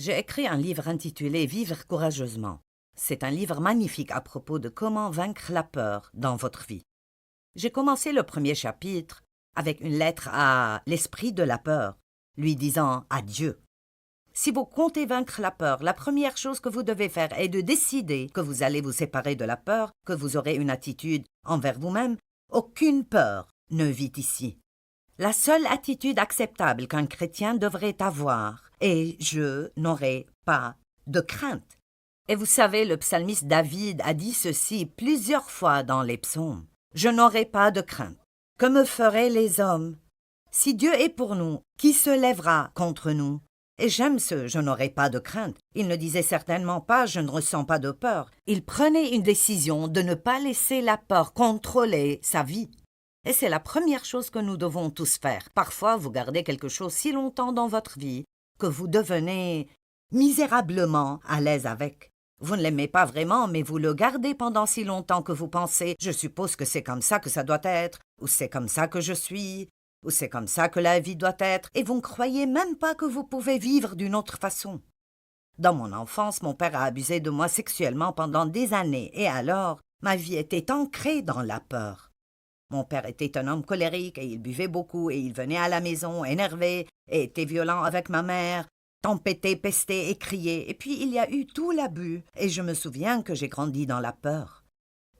J'ai écrit un livre intitulé « Vivre courageusement ». C'est un livre magnifique à propos de comment vaincre la peur dans votre vie. J'ai commencé le premier chapitre avec une lettre à l'esprit de la peur, lui disant adieu. Si vous comptez vaincre la peur, la première chose que vous devez faire est de décider que vous allez vous séparer de la peur, que vous aurez une attitude envers vous-même. Aucune peur ne vit ici. La seule attitude acceptable qu'un chrétien devrait avoir est « je n'aurai pas de crainte ». Et vous savez, le psalmiste David a dit ceci plusieurs fois dans les psaumes. « Je n'aurai pas de crainte. Que me feraient les hommes? Si Dieu est pour nous, qui se lèvera contre nous ?» Et j'aime ce « je n'aurai pas de crainte ». Il ne disait certainement pas « je ne ressens pas de peur ». Il prenait une décision de ne pas laisser la peur contrôler sa vie. Et c'est la première chose que nous devons tous faire. Parfois, vous gardez quelque chose si longtemps dans votre vie que vous devenez misérablement à l'aise avec. Vous ne l'aimez pas vraiment, mais vous le gardez pendant si longtemps que vous pensez « je suppose que c'est comme ça que ça doit être » ou « c'est comme ça que je suis » ou « c'est comme ça que la vie doit être » et vous ne croyez même pas que vous pouvez vivre d'une autre façon. Dans mon enfance, mon père a abusé de moi sexuellement pendant des années et alors, ma vie était ancrée dans la peur. Mon père était un homme colérique et il buvait beaucoup et il venait à la maison énervé et était violent avec ma mère, tempêtait, pestait et criait. Et puis il y a eu tout l'abus et je me souviens que j'ai grandi dans la peur.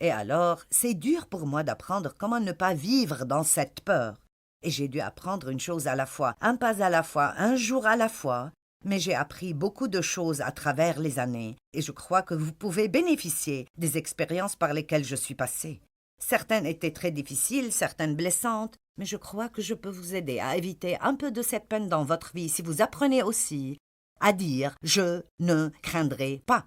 Et alors, c'est dur pour moi d'apprendre comment ne pas vivre dans cette peur. Et j'ai dû apprendre une chose à la fois, un pas à la fois, un jour à la fois. Mais j'ai appris beaucoup de choses à travers les années et je crois que vous pouvez bénéficier des expériences par lesquelles je suis passée. Certaines étaient très difficiles, certaines blessantes, mais je crois que je peux vous aider à éviter un peu de cette peine dans votre vie si vous apprenez aussi à dire « je ne craindrai pas ».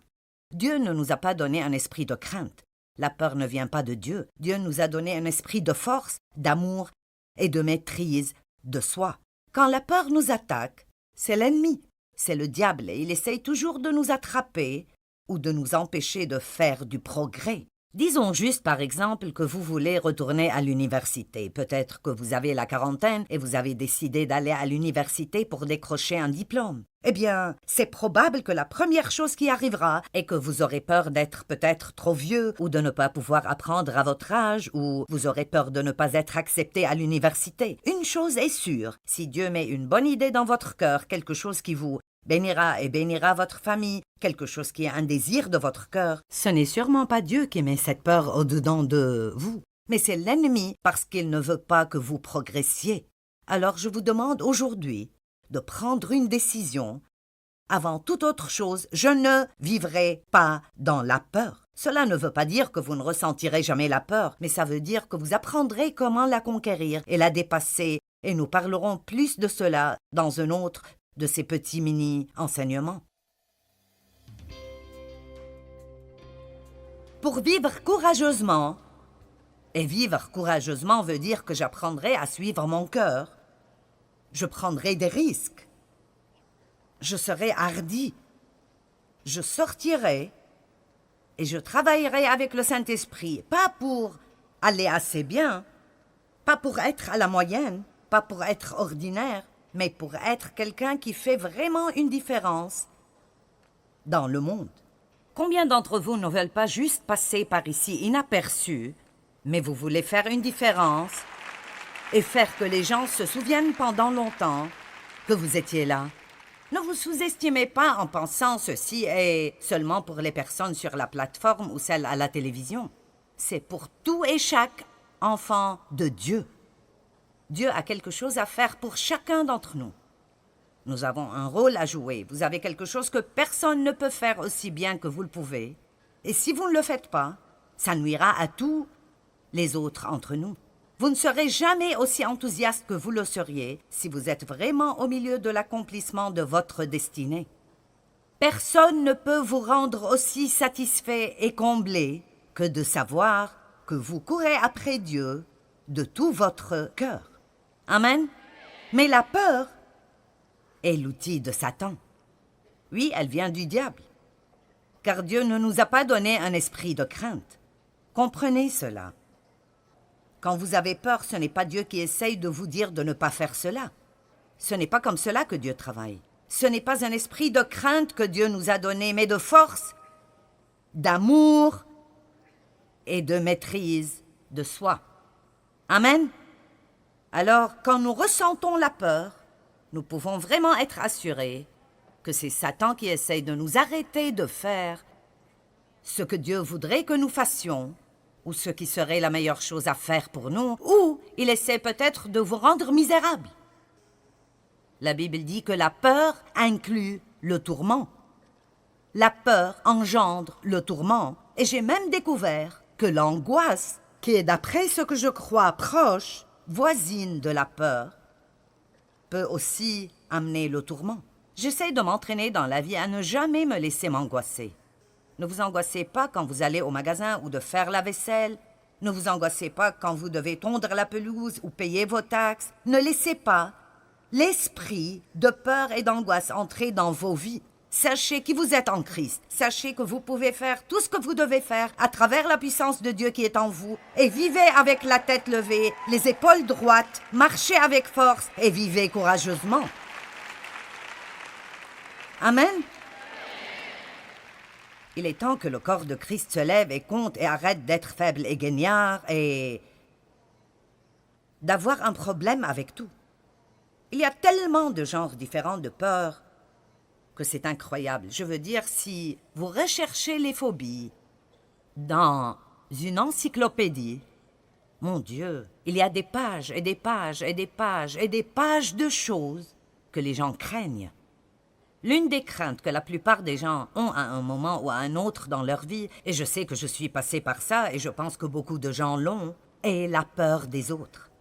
Dieu ne nous a pas donné un esprit de crainte. La peur ne vient pas de Dieu. Dieu nous a donné un esprit de force, d'amour et de maîtrise de soi. Quand la peur nous attaque, c'est l'ennemi, c'est le diable et il essaye toujours de nous attraper ou de nous empêcher de faire du progrès. Disons juste, par exemple, que vous voulez retourner à l'université. Peut-être que vous avez la quarantaine et vous avez décidé d'aller à l'université pour décrocher un diplôme. Eh bien, c'est probable que la première chose qui arrivera est que vous aurez peur d'être peut-être trop vieux ou de ne pas pouvoir apprendre à votre âge ou vous aurez peur de ne pas être accepté à l'université. Une chose est sûre, si Dieu met une bonne idée dans votre cœur, quelque chose qui vous bénira et bénira votre famille, quelque chose qui est un désir de votre cœur. Ce n'est sûrement pas Dieu qui met cette peur au-dedans de vous, mais c'est l'ennemi parce qu'il ne veut pas que vous progressiez. Alors je vous demande aujourd'hui de prendre une décision. Avant toute autre chose, je ne vivrai pas dans la peur. Cela ne veut pas dire que vous ne ressentirez jamais la peur, mais ça veut dire que vous apprendrez comment la conquérir et la dépasser, et nous parlerons plus de cela dans un autre de ces petits mini-enseignements. Pour vivre courageusement, et vivre courageusement veut dire que j'apprendrai à suivre mon cœur, je prendrai des risques, je serai hardi, je sortirai et je travaillerai avec le Saint-Esprit, pas pour aller assez bien, pas pour être à la moyenne, pas pour être ordinaire, mais pour être quelqu'un qui fait vraiment une différence dans le monde. Combien d'entre vous ne veulent pas juste passer par ici inaperçus, mais vous voulez faire une différence et faire que les gens se souviennent pendant longtemps que vous étiez là? Ne vous sous-estimez pas en pensant ceci est seulement pour les personnes sur la plateforme ou celles à la télévision. C'est pour tout et chaque enfant de Dieu. Dieu a quelque chose à faire pour chacun d'entre nous. Nous avons un rôle à jouer. Vous avez quelque chose que personne ne peut faire aussi bien que vous le pouvez. Et si vous ne le faites pas, ça nuira à tous les autres entre nous. Vous ne serez jamais aussi enthousiaste que vous le seriez si vous êtes vraiment au milieu de l'accomplissement de votre destinée. Personne ne peut vous rendre aussi satisfait et comblé que de savoir que vous courez après Dieu de tout votre cœur. Amen. Mais la peur est l'outil de Satan. Oui, elle vient du diable. Car Dieu ne nous a pas donné un esprit de crainte. Comprenez cela. Quand vous avez peur, ce n'est pas Dieu qui essaye de vous dire de ne pas faire cela. Ce n'est pas comme cela que Dieu travaille. Ce n'est pas un esprit de crainte que Dieu nous a donné, mais de force, d'amour et de maîtrise de soi. Amen. Alors, quand nous ressentons la peur, nous pouvons vraiment être assurés que c'est Satan qui essaye de nous arrêter de faire ce que Dieu voudrait que nous fassions, ou ce qui serait la meilleure chose à faire pour nous, ou il essaie peut-être de vous rendre misérable. La Bible dit que la peur inclut le tourment. La peur engendre le tourment, et j'ai même découvert que l'angoisse, qui est d'après ce que je crois proche, voisine de la peur, peut aussi amener le tourment. J'essaie de m'entraîner dans la vie à ne jamais me laisser m'angoisser. Ne vous angoissez pas quand vous allez au magasin ou de faire la vaisselle. Ne vous angoissez pas quand vous devez tondre la pelouse ou payer vos taxes. Ne laissez pas l'esprit de peur et d'angoisse entrer dans vos vies. Sachez qui vous êtes en Christ. Sachez que vous pouvez faire tout ce que vous devez faire à travers la puissance de Dieu qui est en vous. Et vivez avec la tête levée, les épaules droites, marchez avec force et vivez courageusement. Amen. Il est temps que le corps de Christ se lève et compte et arrête d'être faible et guignard et d'avoir un problème avec tout. Il y a tellement de genres différents de peur que c'est incroyable. Je veux dire, si vous recherchez les phobies dans une encyclopédie, mon Dieu, il y a des pages et des pages et des pages et des pages de choses que les gens craignent. L'une des craintes que la plupart des gens ont à un moment ou à un autre dans leur vie, et je sais que je suis passée par ça, et je pense que beaucoup de gens l'ont, est la peur des autres.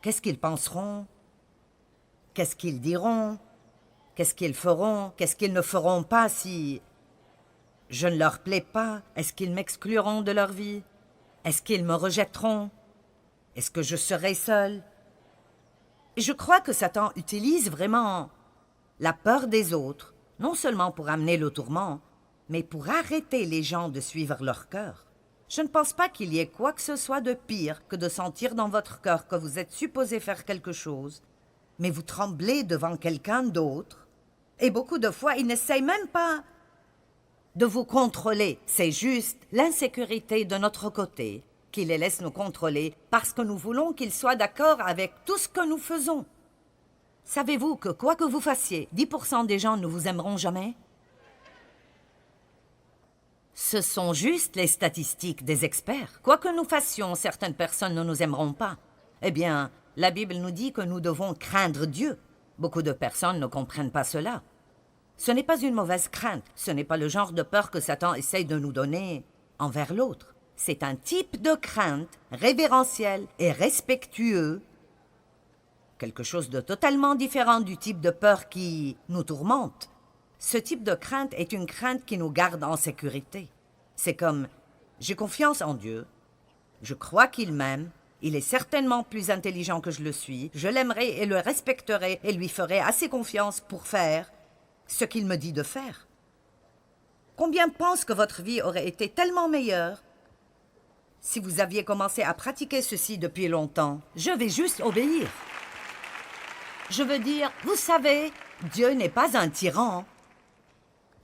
Qu'est-ce qu'ils penseront? Qu'est-ce qu'ils diront? Qu'est-ce qu'ils feront? Qu'est-ce qu'ils ne feront pas si je ne leur plais pas? Est-ce qu'ils m'excluront de leur vie? Est-ce qu'ils me rejetteront? Est-ce que je serai seule? Et je crois que Satan utilise vraiment la peur des autres, non seulement pour amener le tourment, mais pour arrêter les gens de suivre leur cœur. Je ne pense pas qu'il y ait quoi que ce soit de pire que de sentir dans votre cœur que vous êtes supposé faire quelque chose, mais vous tremblez devant quelqu'un d'autre. Et beaucoup de fois, il n'essaye même pas de vous contrôler. C'est juste l'insécurité de notre côté qui les laisse nous contrôler parce que nous voulons qu'ils soient d'accord avec tout ce que nous faisons. Savez-vous que quoi que vous fassiez, 10% des gens ne vous aimeront jamais? Ce sont juste les statistiques des experts. Quoi que nous fassions, certaines personnes ne nous aimeront pas. Eh bien, la Bible nous dit que nous devons craindre Dieu. Beaucoup de personnes ne comprennent pas cela. Ce n'est pas une mauvaise crainte, ce n'est pas le genre de peur que Satan essaye de nous donner envers l'autre. C'est un type de crainte révérentiel et respectueux, quelque chose de totalement différent du type de peur qui nous tourmente. Ce type de crainte est une crainte qui nous garde en sécurité. C'est comme, j'ai confiance en Dieu, je crois qu'il m'aime, il est certainement plus intelligent que je le suis, je l'aimerai et le respecterai et lui ferai assez confiance pour faire ce qu'il me dit de faire. Combien pensent que votre vie aurait été tellement meilleure si vous aviez commencé à pratiquer ceci depuis longtemps? Je vais juste obéir. Je veux dire, vous savez, Dieu n'est pas un tyran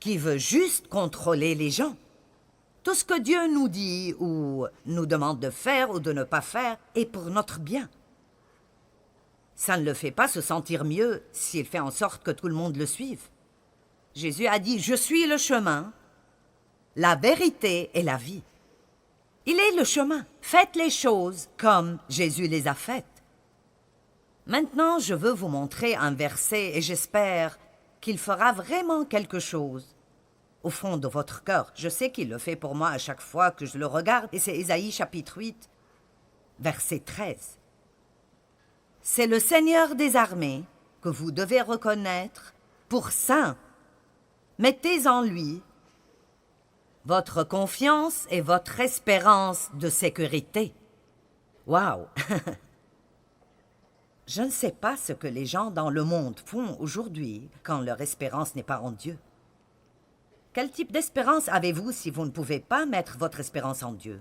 qui veut juste contrôler les gens. Tout ce que Dieu nous dit ou nous demande de faire ou de ne pas faire est pour notre bien. Ça ne le fait pas se sentir mieux s'il fait en sorte que tout le monde le suive. Jésus a dit « Je suis le chemin, la vérité et la vie ». Il est le chemin. Faites les choses comme Jésus les a faites. Maintenant, je veux vous montrer un verset et j'espère qu'il fera vraiment quelque chose au fond de votre cœur. Je sais qu'il le fait pour moi à chaque fois que je le regarde et c'est Ésaïe chapitre 8, verset 13. C'est le Seigneur des armées que vous devez reconnaître pour saint. Mettez en lui votre confiance et votre espérance de sécurité. Waouh! Je ne sais pas ce que les gens dans le monde font aujourd'hui quand leur espérance n'est pas en Dieu. Quel type d'espérance avez-vous si vous ne pouvez pas mettre votre espérance en Dieu?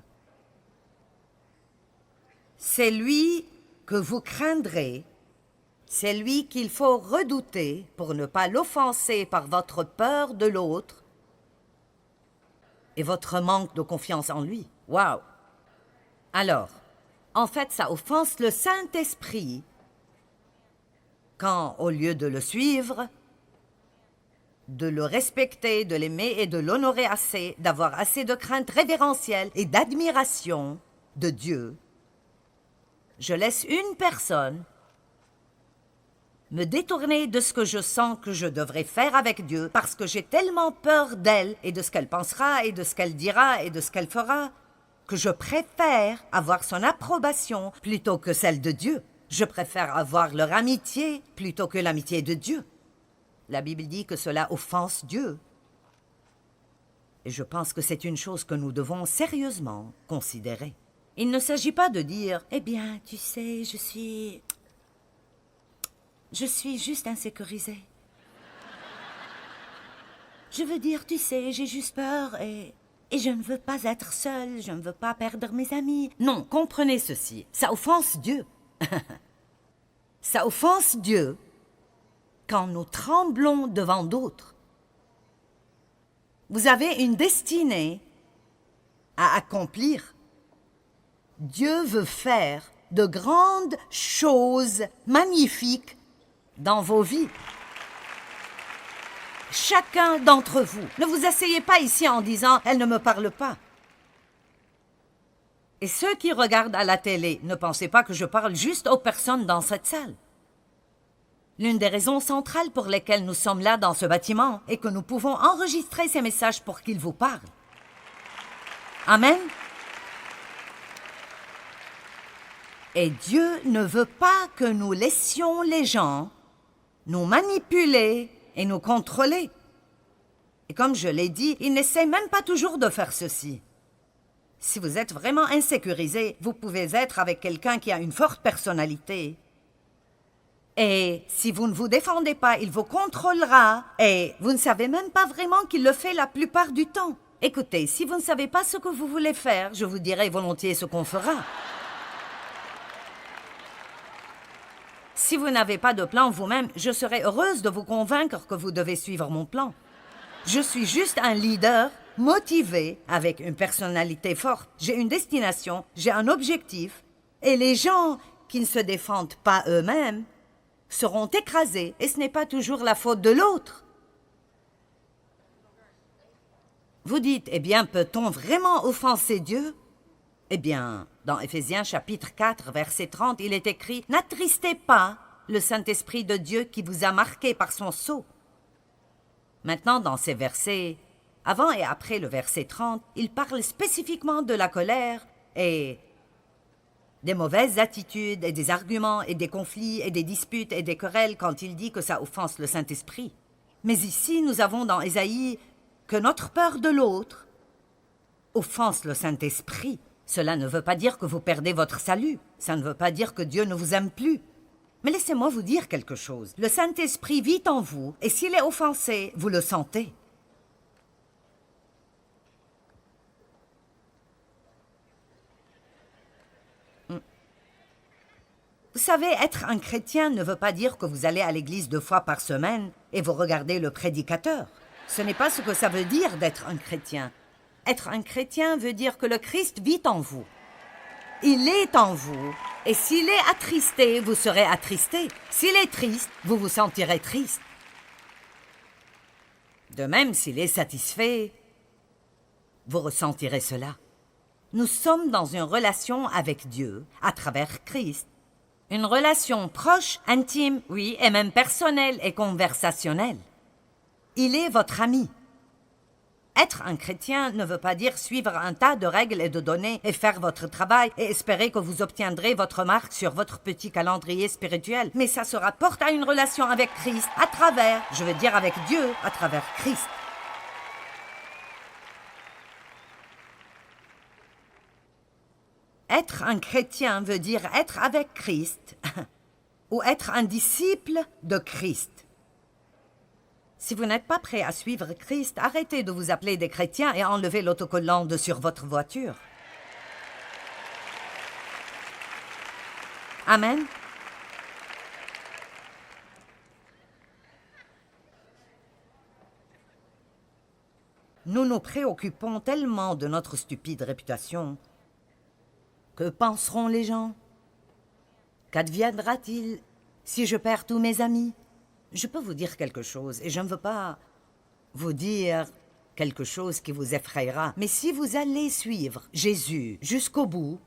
C'est lui que vous craindrez C'est lui qu'il faut redouter pour ne pas l'offenser par votre peur de l'autre et votre manque de confiance en lui. Waouh! Alors, en fait, ça offense le Saint-Esprit quand, au lieu de le suivre, de le respecter, de l'aimer et de l'honorer assez, d'avoir assez de crainte révérentielle et d'admiration de Dieu, je laisse une personne me détourner de ce que je sens que je devrais faire avec Dieu parce que j'ai tellement peur d'elle et de ce qu'elle pensera et de ce qu'elle dira et de ce qu'elle fera que je préfère avoir son approbation plutôt que celle de Dieu. Je préfère avoir leur amitié plutôt que l'amitié de Dieu. La Bible dit que cela offense Dieu. Et je pense que c'est une chose que nous devons sérieusement considérer. Il ne s'agit pas de dire « Eh bien, tu sais, je suis juste insécurisée. » Je veux dire, tu sais, j'ai juste peur et je ne veux pas être seule, je ne veux pas perdre mes amis. Non, comprenez ceci, ça offense Dieu. Ça offense Dieu quand nous tremblons devant d'autres. Vous avez une destinée à accomplir. Dieu veut faire de grandes choses magnifiques dans vos vies. Chacun d'entre vous. Ne vous asseyez pas ici en disant « Elle ne me parle pas ». Et ceux qui regardent à la télé, ne pensez pas que je parle juste aux personnes dans cette salle. L'une des raisons centrales pour lesquelles nous sommes là dans ce bâtiment est que nous pouvons enregistrer ces messages pour qu'ils vous parlent. Amen. Et Dieu ne veut pas que nous laissions les gens nous manipuler et nous contrôler. Et comme je l'ai dit, ils n'essaient même pas toujours de faire ceci. Si vous êtes vraiment insécurisé, vous pouvez être avec quelqu'un qui a une forte personnalité. Et si vous ne vous défendez pas, il vous contrôlera. Et vous ne savez même pas vraiment qu'il le fait la plupart du temps. Écoutez, si vous ne savez pas ce que vous voulez faire, je vous dirai volontiers ce qu'on fera. Si vous n'avez pas de plan vous-même, je serai heureuse de vous convaincre que vous devez suivre mon plan. Je suis juste un leader motivé, avec une personnalité forte. J'ai une destination, j'ai un objectif. Et les gens qui ne se défendent pas eux-mêmes seront écrasés. Et ce n'est pas toujours la faute de l'autre. Vous dites, eh bien, peut-on vraiment offenser Dieu? Eh bien, dans Éphésiens chapitre 4, verset 30, il est écrit « N'attristez pas le Saint-Esprit de Dieu qui vous a marqué par son sceau. » Maintenant, dans ces versets, avant et après le verset 30, il parle spécifiquement de la colère et des mauvaises attitudes et des arguments et des conflits et des disputes et des querelles quand il dit que ça offense le Saint-Esprit. Mais ici, nous avons dans Ésaïe que notre peur de l'autre offense le Saint-Esprit. Cela ne veut pas dire que vous perdez votre salut. Ça ne veut pas dire que Dieu ne vous aime plus. Mais laissez-moi vous dire quelque chose. Le Saint-Esprit vit en vous, et s'il est offensé, vous le sentez. Vous savez, être un chrétien ne veut pas dire que vous allez à l'église 2 fois par semaine et vous regardez le prédicateur. Ce n'est pas ce que ça veut dire d'être un chrétien. Être un chrétien veut dire que le Christ vit en vous. Il est en vous. Et s'il est attristé, vous serez attristé. S'il est triste, vous vous sentirez triste. De même, s'il est satisfait, vous ressentirez cela. Nous sommes dans une relation avec Dieu à travers Christ. Une relation proche, intime, oui, et même personnelle et conversationnelle. Il est votre ami. Être un chrétien ne veut pas dire suivre un tas de règles et de données et faire votre travail et espérer que vous obtiendrez votre marque sur votre petit calendrier spirituel. Mais ça se rapporte à une relation avec Christ à travers, je veux dire avec Dieu, à travers Christ. Être un chrétien veut dire être avec Christ ou être un disciple de Christ. Si vous n'êtes pas prêt à suivre Christ, arrêtez de vous appeler des chrétiens et enlevez l'autocollant de sur votre voiture. « Amen. nous nous préoccupons tellement de notre stupide réputation. Que penseront les gens? Qu'adviendra-t-il si je perds tous mes amis? Je peux vous dire quelque chose, et je ne veux pas vous dire quelque chose qui vous effrayera. Mais si vous allez suivre Jésus jusqu'au bout,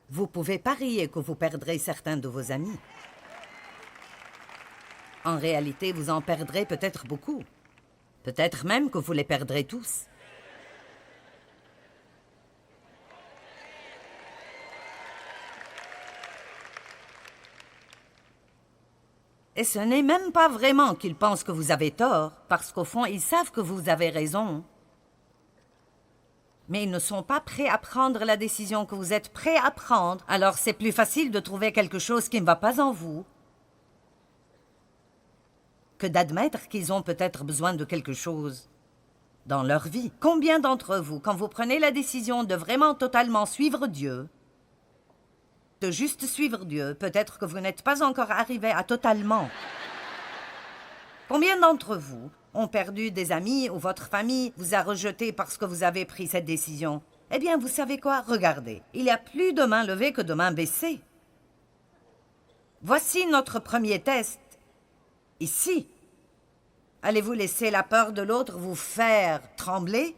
vous pouvez parier que vous perdrez certains de vos amis. En réalité, vous en perdrez peut-être beaucoup. Peut-être même que vous les perdrez tous. Et ce n'est même pas vraiment qu'ils pensent que vous avez tort, parce qu'au fond, ils savent que vous avez raison. Mais ils ne sont pas prêts à prendre la décision que vous êtes prêts à prendre. Alors c'est plus facile de trouver quelque chose qui ne va pas en vous que d'admettre qu'ils ont peut-être besoin de quelque chose dans leur vie. Combien d'entre vous, quand vous prenez la décision de vraiment totalement suivre Dieu, de juste suivre Dieu, peut-être que vous n'êtes pas encore arrivé à totalement. Combien d'entre vous ont perdu des amis ou votre famille vous a rejeté parce que vous avez pris cette décision? Eh bien, vous savez quoi? Regardez, il y a plus de main levée que de main baissée. Voici notre premier test. Ici. Allez-vous laisser la peur de l'autre vous faire trembler?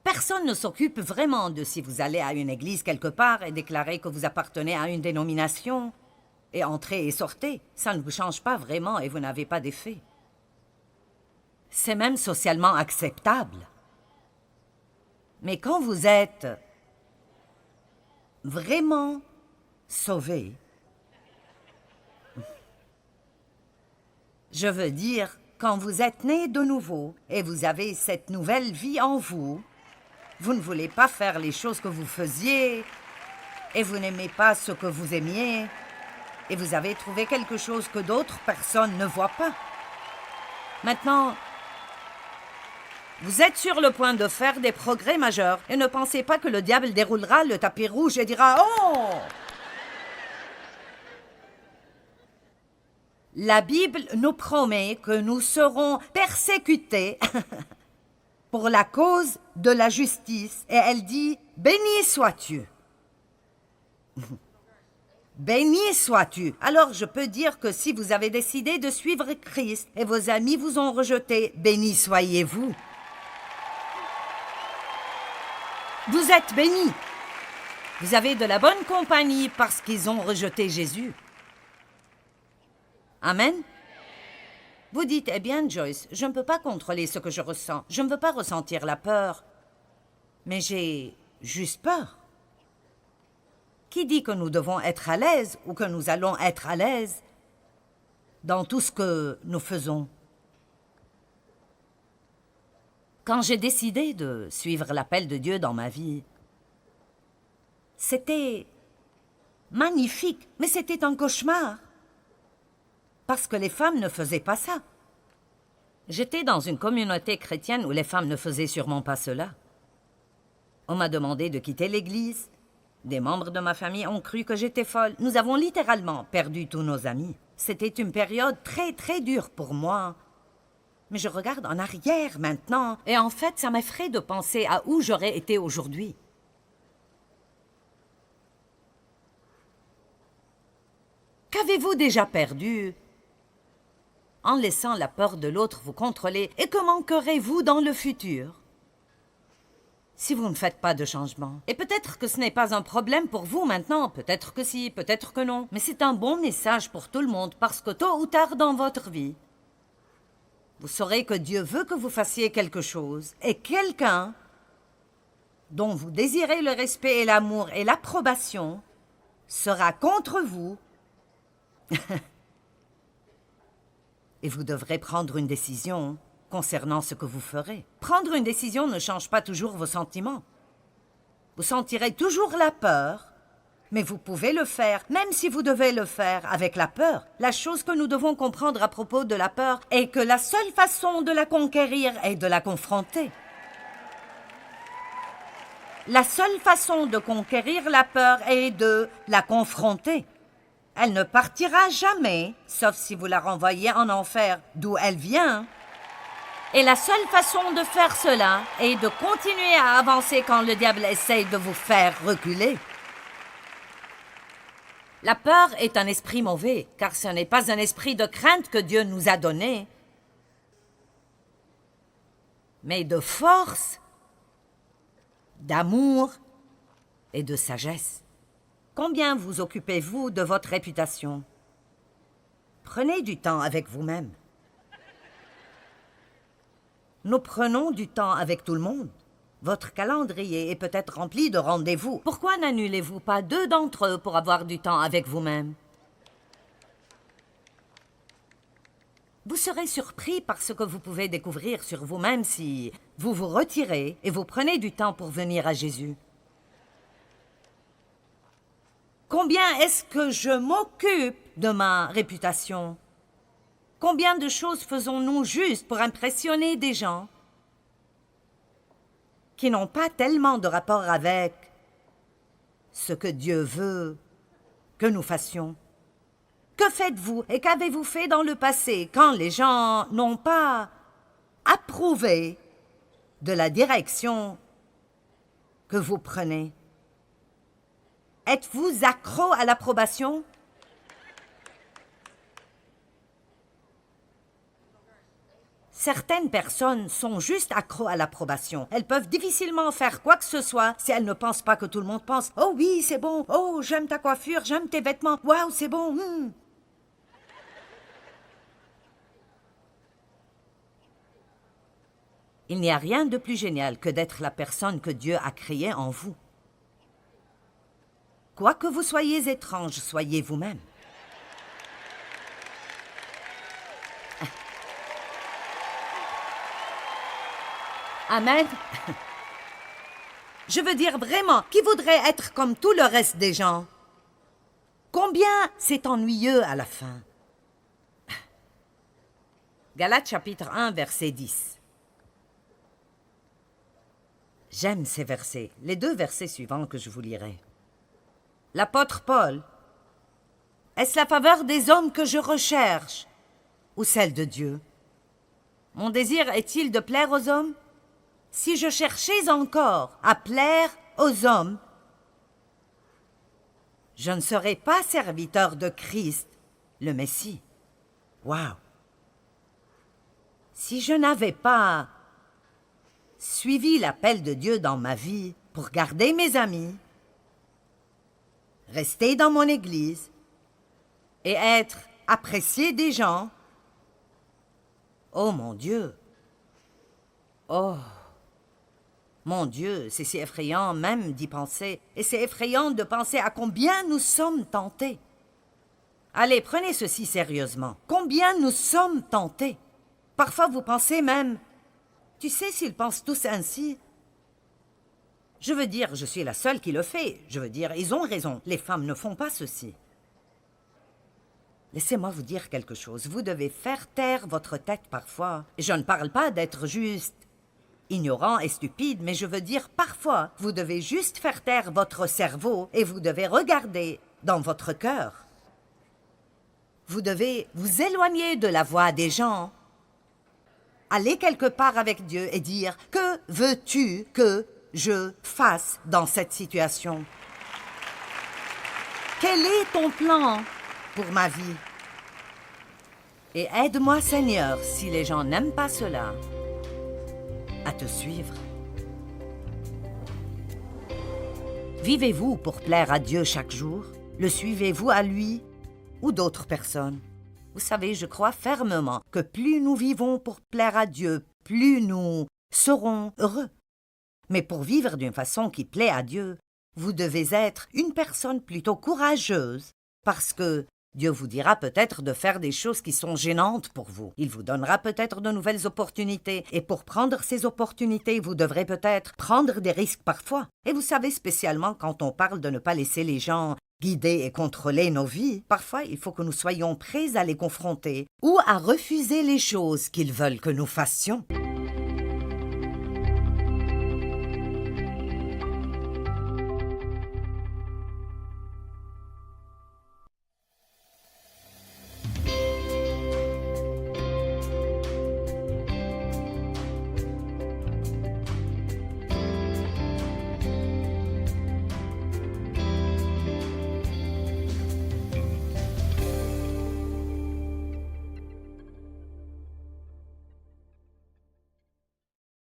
Personne ne s'occupe vraiment de si vous allez à une église quelque part et déclarer que vous appartenez à une dénomination et entrez et sortez. Ça ne vous change pas vraiment et vous n'avez pas d'effet. C'est même socialement acceptable. Mais quand vous êtes vraiment sauvé, je veux dire, quand vous êtes né de nouveau et vous avez cette nouvelle vie en vous, vous ne voulez pas faire les choses que vous faisiez et vous n'aimez pas ce que vous aimiez et vous avez trouvé quelque chose que d'autres personnes ne voient pas. Maintenant, vous êtes sur le point de faire des progrès majeurs et ne pensez pas que le diable déroulera le tapis rouge et dira « Oh !» La Bible nous promet que nous serons persécutés pour la cause de la justice. Et elle dit « Béni sois-tu ». Béni sois-tu. Alors je peux dire que si vous avez décidé de suivre Christ et vos amis vous ont rejeté, béni soyez-vous. Vous êtes bénis. Vous avez de la bonne compagnie parce qu'ils ont rejeté Jésus. Amen. Vous dites, eh bien, Joyce, je ne peux pas contrôler ce que je ressens. Je ne veux pas ressentir la peur. Mais j'ai juste peur. Qui dit que nous devons être à l'aise ou que nous allons être à l'aise dans tout ce que nous faisons? Quand j'ai décidé de suivre l'appel de Dieu dans ma vie, c'était magnifique, mais c'était un cauchemar. Parce que les femmes ne faisaient pas ça. J'étais dans une communauté chrétienne où les femmes ne faisaient sûrement pas cela. On m'a demandé de quitter l'église. Des membres de ma famille ont cru que j'étais folle. Nous avons littéralement perdu tous nos amis. C'était une période très, très dure pour moi. Mais je regarde en arrière maintenant, et en fait, ça m'effraie de penser à où j'aurais été aujourd'hui. Qu'avez-vous déjà perdu en laissant la peur de l'autre vous contrôler, et que manquerez-vous dans le futur si vous ne faites pas de changement? Et peut-être que ce n'est pas un problème pour vous maintenant, peut-être que si, peut-être que non, mais c'est un bon message pour tout le monde, parce que tôt ou tard dans votre vie, vous saurez que Dieu veut que vous fassiez quelque chose, et quelqu'un dont vous désirez le respect et l'amour et l'approbation sera contre vous. Et vous devrez prendre une décision concernant ce que vous ferez. Prendre une décision ne change pas toujours vos sentiments. Vous sentirez toujours la peur, mais vous pouvez le faire, même si vous devez le faire avec la peur. La chose que nous devons comprendre à propos de la peur est que la seule façon de la conquérir est de la confronter. La seule façon de conquérir la peur est de la confronter. Elle ne partira jamais, sauf si vous la renvoyez en enfer, d'où elle vient. Et la seule façon de faire cela est de continuer à avancer quand le diable essaye de vous faire reculer. La peur est un esprit mauvais, car ce n'est pas un esprit de crainte que Dieu nous a donné, mais de force, d'amour et de sagesse. Combien vous occupez-vous de votre réputation? Prenez du temps avec vous-même. Nous prenons du temps avec tout le monde. Votre calendrier est peut-être rempli de rendez-vous. Pourquoi n'annulez-vous pas 2 d'entre eux pour avoir du temps avec vous-même? Vous serez surpris par ce que vous pouvez découvrir sur vous-même si vous vous retirez et vous prenez du temps pour venir à Jésus. Combien est-ce que je m'occupe de ma réputation? Combien de choses faisons-nous juste pour impressionner des gens qui n'ont pas tellement de rapport avec ce que Dieu veut que nous fassions? Que faites-vous et qu'avez-vous fait dans le passé quand les gens n'ont pas approuvé de la direction que vous prenez? Êtes-vous accro à l'approbation? Certaines personnes sont juste accros à l'approbation. Elles peuvent difficilement faire quoi que ce soit si elles ne pensent pas que tout le monde pense « Oh oui, c'est bon. Oh, j'aime ta coiffure, j'aime tes vêtements. Waouh, c'est bon. Il n'y a rien de plus génial que d'être la personne que Dieu a créée en vous. Quoi que vous soyez étrange, soyez vous-même. Amen. Je veux dire vraiment, qui voudrait être comme tout le reste des gens? Combien c'est ennuyeux à la fin? Galates chapitre 1, verset 10. J'aime ces versets, les 2 versets suivants que je vous lirai. L'apôtre Paul, est-ce la faveur des hommes que je recherche ou celle de Dieu? Mon désir est-il de plaire aux hommes? Si je cherchais encore à plaire aux hommes, je ne serais pas serviteur de Christ, le Messie. Waouh! Si je n'avais pas suivi l'appel de Dieu dans ma vie pour garder mes amis, rester dans mon église et être apprécié des gens, oh mon Dieu! Oh! Mon Dieu, c'est si effrayant même d'y penser, et c'est effrayant de penser à combien nous sommes tentés. Allez, prenez ceci sérieusement. Combien nous sommes tentés. Parfois vous pensez même, tu sais s'ils pensent tous ainsi? Je veux dire, je suis la seule qui le fait. Je veux dire, ils ont raison, les femmes ne font pas ceci. Laissez-moi vous dire quelque chose. Vous devez faire taire votre tête parfois. Je ne parle pas d'être juste ignorant et stupide, mais je veux dire parfois, vous devez juste faire taire votre cerveau et vous devez regarder dans votre cœur. Vous devez vous éloigner de la voix des gens, aller quelque part avec Dieu et dire « Que veux-tu que je fasse dans cette situation? Quel est ton plan pour ma vie? Et aide-moi, Seigneur, si les gens n'aiment pas cela, à te suivre. » Vivez-vous pour plaire à Dieu chaque jour? Le suivez-vous à lui ou d'autres personnes? Vous savez, je crois fermement que plus nous vivons pour plaire à Dieu, plus nous serons heureux. Mais pour vivre d'une façon qui plaît à Dieu, vous devez être une personne plutôt courageuse, parce que Dieu vous dira peut-être de faire des choses qui sont gênantes pour vous. Il vous donnera peut-être de nouvelles opportunités. Et pour prendre ces opportunités, vous devrez peut-être prendre des risques parfois. Et vous savez, spécialement quand on parle de ne pas laisser les gens guider et contrôler nos vies, parfois il faut que nous soyons prêts à les confronter ou à refuser les choses qu'ils veulent que nous fassions.